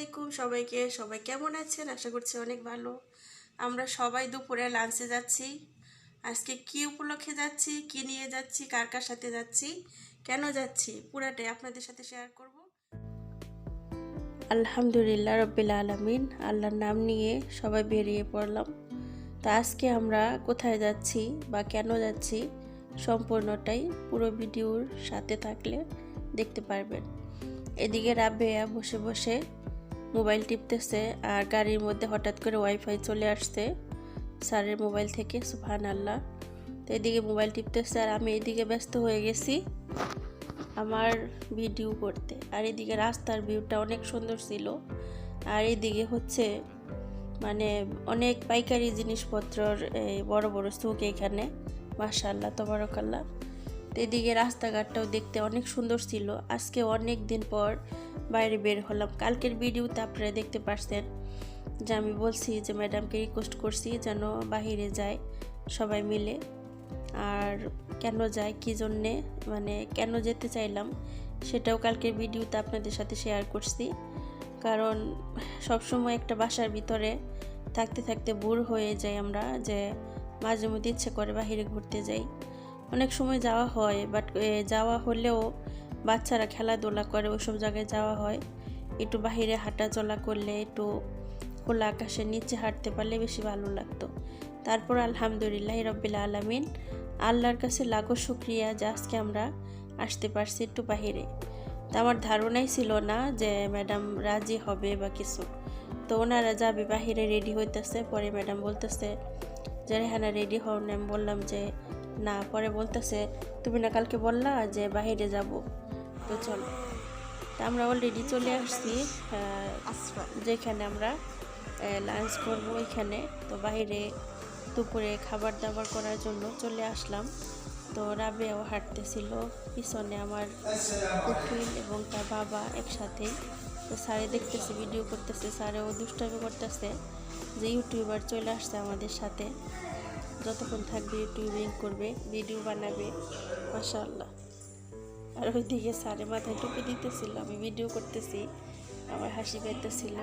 আলাইকুম সবাইকে। সবাই কেমন আছেন? আশা করছি অনেক ভালো। আমরা সবাই দুপুরে লাঞ্চে যাচ্ছি। আজকে কি উপলক্ষে যাচ্ছি, কি নিয়ে যাচ্ছি, কার কার সাথে যাচ্ছি, কেন যাচ্ছি, পুরাটাই আপনাদের সাথে শেয়ার করব। আলহামদুলিল্লাহ রব্বিল আলামিন, আল্লাহর নাম নিয়ে সবাই বেরিয়ে পড়লাম। তা আজকে আমরা কোথায় যাচ্ছি বা কেন যাচ্ছি সম্পূর্ণটাই পুরো ভিডিওর সাথে থাকলে দেখতে পারবেন। এদিকে রাবেয়া বসে বসে মোবাইল টিপতেছে আর গাড়ির মধ্যে হঠাৎ করে ওয়াইফাই চলে আসছে স্যারের মোবাইল থেকে, সুবহানাল্লাহ। তো এদিকে মোবাইল টিপতেছে আর আমি এদিকে ব্যস্ত হয়ে গেছি আমার ভিডিও করতে। আর এদিকে রাস্তার ভিউটা অনেক সুন্দর ছিল। আর এদিকে হচ্ছে মানে অনেক পাইকারি জিনিসপত্রর বড় বড় স্তূপ এখানে, মাশাআল্লাহ তাবারাকাল্লাহ। তো এদিকে রাস্তাঘাটটাও দেখতে অনেক সুন্দর ছিল। আজকে অনেক দিন পর বাইরে বের হলাম। কালকের ভিডিওতে আপনারা দেখতে পারছেন যে আমি বলছি যে ম্যাডামকে রিকোয়েস্ট করছি যেন বাহিরে যায় সবাই মিলে। আর কেন যায়, কী জন্যে, মানে কেন যেতে চাইলাম সেটাও কালকের ভিডিওতে আপনাদের সাথে শেয়ার করছি। কারণ সবসময় একটা বাসার ভিতরে থাকতে থাকতে বোর হয়ে যাই আমরা, যে মাঝে মধ্যে ইচ্ছে করে বাহিরে ঘুরতে যাই। অনেক সময় যাওয়া হয়, বাট যাওয়া হলেও বাচ্চারা খেলাধুলা করে ওইসব জায়গায় যাওয়া হয়। একটু বাহিরে হাঁটা চলা করলে, একটু খোলা আকাশের নিচে হাঁটতে পারলে বেশি ভালো লাগতো। তারপর আলহামদুলিল্লাহ রব্বিল আলামিন, আল্লাহর কাছে লাখো শুকরিয়া যে আজকে আমরা আসতে পারছি একটু বাহিরে। তো আমার ধারণাই ছিল না যে ম্যাডাম রাজি হবে বা কিছু। তো ওনারা যাবে বাহিরে, রেডি হইতেছে। পরে ম্যাডাম বলতেছে যে রেহানা রেডি হও না। আমি বললাম যে না। পরে বলতেছে তুমি না কালকে বললা যে বাহিরে যাব, তো চলো। তা আমরা অলরেডি চলে আসছি যেখানে আমরা লাঞ্চ করব এখানে। তো বাইরে দুপুরে খাবার দাবার করার জন্য চলে আসলাম। তো রাবেয়াও হাঁটতেছিল পিছনে, আমার উকিল এবং তার বাবা একসাথেই। তো স্যারে দেখতেছে, ভিডিও করতেছে, স্যারেও দুষ্টামি করতেছে যে ইউটিউবার চলে আসছে আমাদের সাথে, যতক্ষণ থাকবে ইউটিউবিং করবে, ভিডিও বানাবে, মাশাআল্লাহ। আর ওইদিকে স্যারে মাথায় টুপি দিতেছিল, আমি ভিডিও করতেছি, আমার হাসি পাইতেছিল।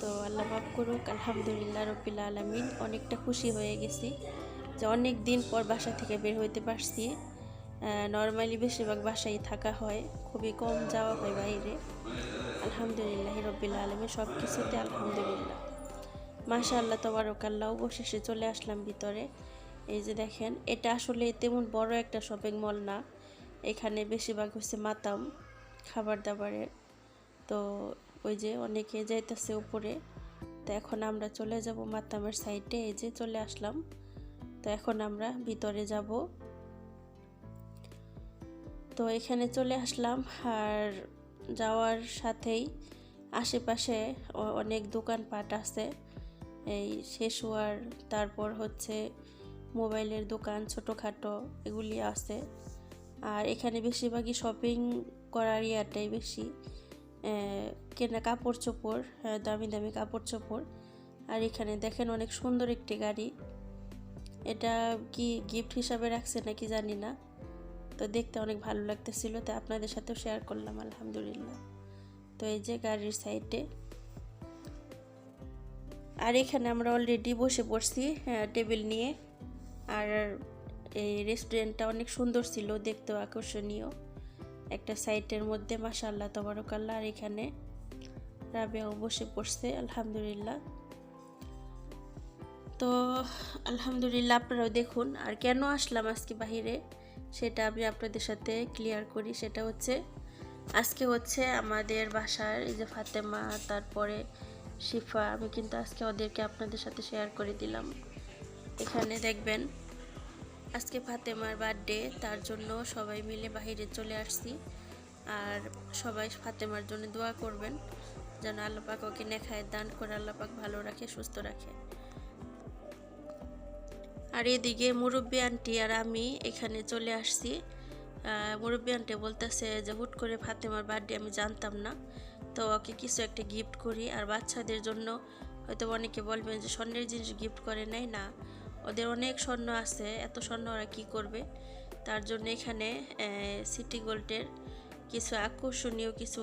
তো আল্লাহ মাফ করুক। আলহামদুলিল্লাহ রব্বিল আলামিন, অনেকটা খুশি হয়ে গেছি যে অনেক দিন পর বাসা থেকে বের হইতে পারছি। নর্মালি বেশিরভাগ বাসায় থাকা হয়, খুবই কম যাওয়া হয় বাইরে। আলহামদুলিল্লাহ রব্বিল আলামিন, সব কিছুতে আলহামদুলিল্লাহ, মাশাআল্লাহ তাবারাকাল্লাহ। অবশেষে চলে আসলাম ভিতরে। এই যে দেখেন, এটা আসলে তেমন বড় একটা শপিং মল না, এখানে বেশিরভাগ হচ্ছে মাতাম খাবার দাবারের। তো ওই যে অনেকে যাইতেছে উপরে। তো এখন আমরা চলে যাব মাতামের সাইডে। এই যে চলে আসলাম। তো এখন আমরা ভিতরে যাব। তো এখানে চলে আসলাম। আর যাওয়ার সাথেই আশেপাশে অনেক দোকানপাট আছে, এই শেষওয়ার, তারপর হচ্ছে মোবাইলের দোকান ছোটোখাটো এগুলি আছে। আর এখানে বেশিরভাগই শপিং করার ইয়াটাই বেশি, কেনা কাপড় চোপড়, দামি দামি কাপড় চোপড়। আর এখানে দেখেন অনেক সুন্দর একটি গাড়ি, এটা কি গিফট হিসাবে রাখছে নাকি জানি না। তো দেখতে অনেক ভালো লাগতেছিল, তাই আপনাদের সাথেও শেয়ার করলাম আলহামদুলিল্লাহ। তো এই যে গাড়ির সাইডে। আর এখানে আমরা অলরেডি বসে পড়ছি টেবিল নিয়ে। আর এই রেস্টুরেন্টটা অনেক সুন্দর ছিল, দেখতেও আকর্ষণীয় একটা সাইটের মধ্যে, মাশাআল্লাহ তাবারাকাল্লাহ। আর এখানে রাবেয়াও বসে পড়ছে আলহামদুলিল্লাহ। তো আলহামদুলিল্লাহ, আপনারাও দেখুন। আর কেন আসলাম আজকে বাহিরে সেটা আমি আপনাদের সাথে ক্লিয়ার করি। সেটা হচ্ছে আজকে হচ্ছে আমাদের বাসার এই যে ফাতেমা, তারপরে শিফা, আমি কিন্তু আজকে ওদেরকে আপনাদের সাথে শেয়ার করে দিলাম। এখানে দেখবেন আজকে ফাতেমার বার্থডে, তার জন্য সবাই মিলে বাহিরে চলে আসছি। আর সবাই ফাতেমার জন্য দোয়া করবেন যেন আল্লাহ পাক ওকে নেখায় দান করে আল্লাহ পাক ভালো রাখে, সুস্থ রাখে। আর এদিকে মুরব্বী আন্টি আর আমি এখানে চলে আসছি। মুরব্বী আন্টি বলতেছে যে হুট করে ফাতেমার বার্থডে, আমি জানতাম না, তো ওকে কিছু একটা গিফট করি। আর বাচ্চাদের জন্য হয়তো অনেকে বলবেন যে স্বর্ণের জিনিস গিফট করে নাই, না, ওদের অনেক স্বর্ণ আছে, এত স্বর্ণ ওরা কী করবে। তার জন্য এখানে সিটি গোল্ডের কিছু আকর্ষণীয় কিছু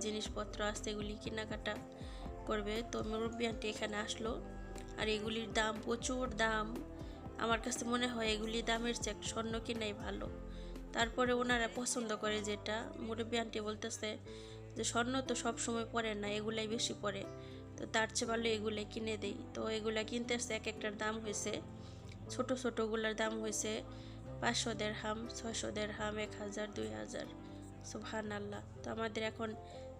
জিনিসপত্র আছে, এগুলি কেনাকাটা করবে। তো মুরব্বি আন্টি এখানে আসলো, আর এগুলির দাম প্রচুর দাম। আমার কাছে মনে হয় এগুলির দামের চেয়ে স্বর্ণ কিনাই ভালো। তারপরে ওনারা পছন্দ করে যেটা, মুরব্বি আন্টি বলতেছে যে স্বর্ণ তো সব সময় পরে না, এগুলাই বেশি পরে, তো তার চেয়ে ভালো এগুলাই কিনে দেই। তো এগুলা কিনতেছে, এক একটার দাম হয়েছে, ছোট ছোটোগুলার দাম হয়েছে 500 দিরহাম, 600 দিরহাম, 1000, 2000। সুবহানাল্লাহ। তো আমাদের এখন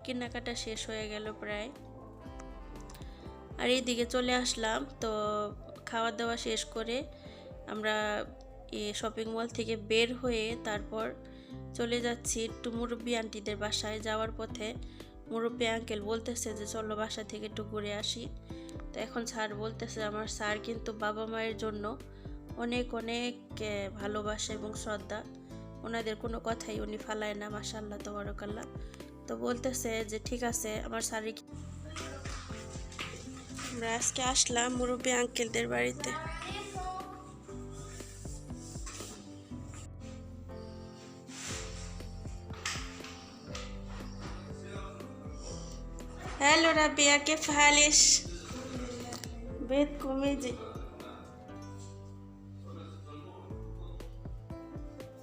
কেনাকাটা শেষ হয়ে গেল প্রায়, আর এইদিকে চলে আসলাম। তো খাওয়া দাওয়া শেষ করে আমরা শপিং মল থেকে বের হয়ে তারপর চলে যাচ্ছি একটু মুরব্বি আন্টিদের বাসায়। যাওয়ার পথে মুরব্বি আঙ্কেল বলতেছে যে চলো বাসা থেকে একটু ঘুরে আসি। তো এখন স্যার বলতেছে, আমার স্যার কিন্তু বাবা মায়ের জন্য অনেক অনেক ভালোবাসা এবং শ্রদ্ধা, ওনাদের কোনো কথাই উনি ফালায় না, মাশাআল্লাহ তাবারাকাল্লাহ। তো বলতেছে যে ঠিক আছে আমার স্যারই। আমরা আজকে আসলাম মুরব্বি আঙ্কেলদের বাড়িতে। হ্যালো রাবিয়া, كيف حالك؟ بيتكم يجي।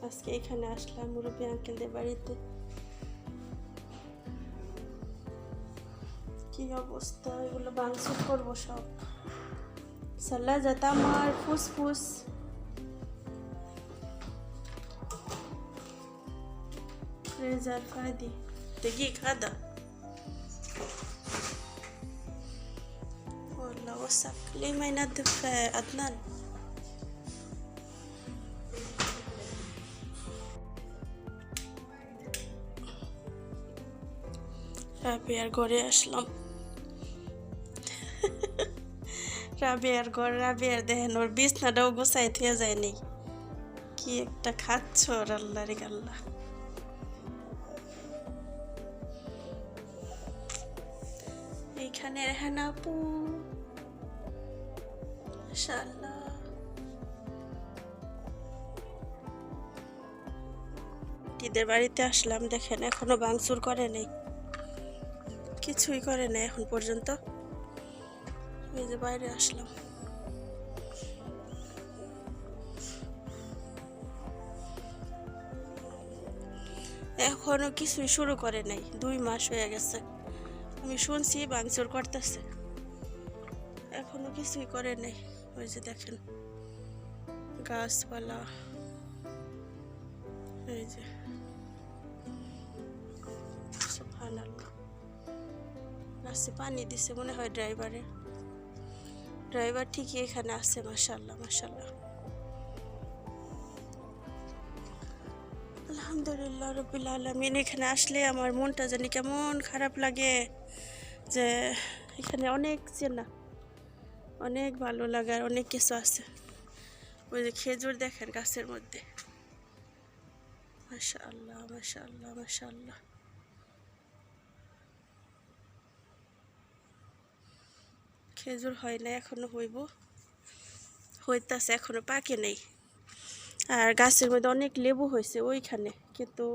আজকে এখানে আসলাম মুরব্বি আঙ্কেলদের বাড়িতে। কি অবস্থা, এগুলো ভাঙচুর করবো সব। সাল্লা যাতা আমার ফুসফুস। রেজার ফাদি دقيق هذا والله وسخ، ليه ما ينظف عدنان؟ রাবিয়ার ঘরে আসলাম। রাবিয়ার ঘর, রাবিয়ার দেখেন ওর বিছনাটাও গোছাই থেকে যায়নি, কি একটা খাচ্ছ ওর, আল্লাহ রে আল্লাহ। এইখানে রেহান আপু, মাশাআল্লাহ। টিদের বাড়িতে আসলাম, দেখেন এখনো ভাঙচুর করে নেই, কিছুই করে নাই এখন পর্যন্ত। এই যে বাইরে আসলাম, এখনো কিছুই শুরু করে নাই, 2 মাস হয়ে গেছে। আমি শুনছি ভাঙচুর করতেছে, এখনো কিছুই করে নাই। ওই যে দেখেন গাছপালা, এই যে সুবহানাল্লাহ। রাস্তায় পানি দিছে মনে হয় ড্রাইভার ঠিকই এখানে আছে, মাশাআল্লাহ মাশাআল্লাহ। আলহামদুলিল্লাহ রাব্বিল আলামিন। এখানে আসলে আমার মনটা জানি কেমন খারাপ লাগে, যে এখানে অনেক চেনা, অনেক ভালো লাগার অনেক কিছু আছে। ওই যে খেজুর দেখেন গাছের মধ্যে, মাশাআল্লাহ মাশাআল্লাহ মাশাআল্লাহ। খেজুর হয় না এখনো, হইতাছে, এখনো পাকে নেই। আর গাছের মধ্যে অনেক লেবু হয়েছে ওইখানে, কিন্তু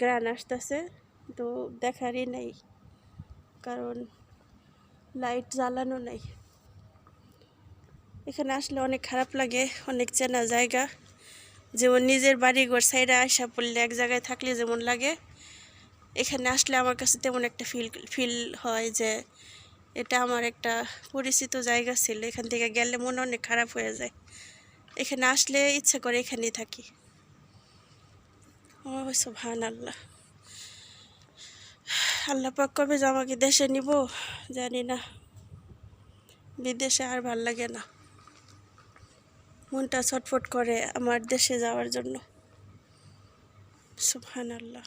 গ্রান আসতেছে, তো দেখারই নেই, কারণ লাইট জ্বালানো নাই। এখানে আসলে অনেক খারাপ লাগে, অনেক চেনা জায়গা, যেমন নিজের বাড়িঘর সাইডে আসা পড়লে এক জায়গায় থাকলে যেমন লাগে, এখানে আসলে আমার কাছে তেমন একটা ফিল হয় যে এটা আমার একটা পরিচিত জায়গা ছিল, এখান থেকে গেলে মন অনেক খারাপ হয়ে যায়। এখানে আসলে ইচ্ছা করে এখানেই থাকি। ও সুবহানাল্লাহ। আল্লাহ পাক কবে যে আমাকে দেশে নিব জানি না, বিদেশে আর ভাল লাগে না, মনটা ছটফট করে আমার দেশে যাওয়ার জন্য। সুবহানাল্লাহ।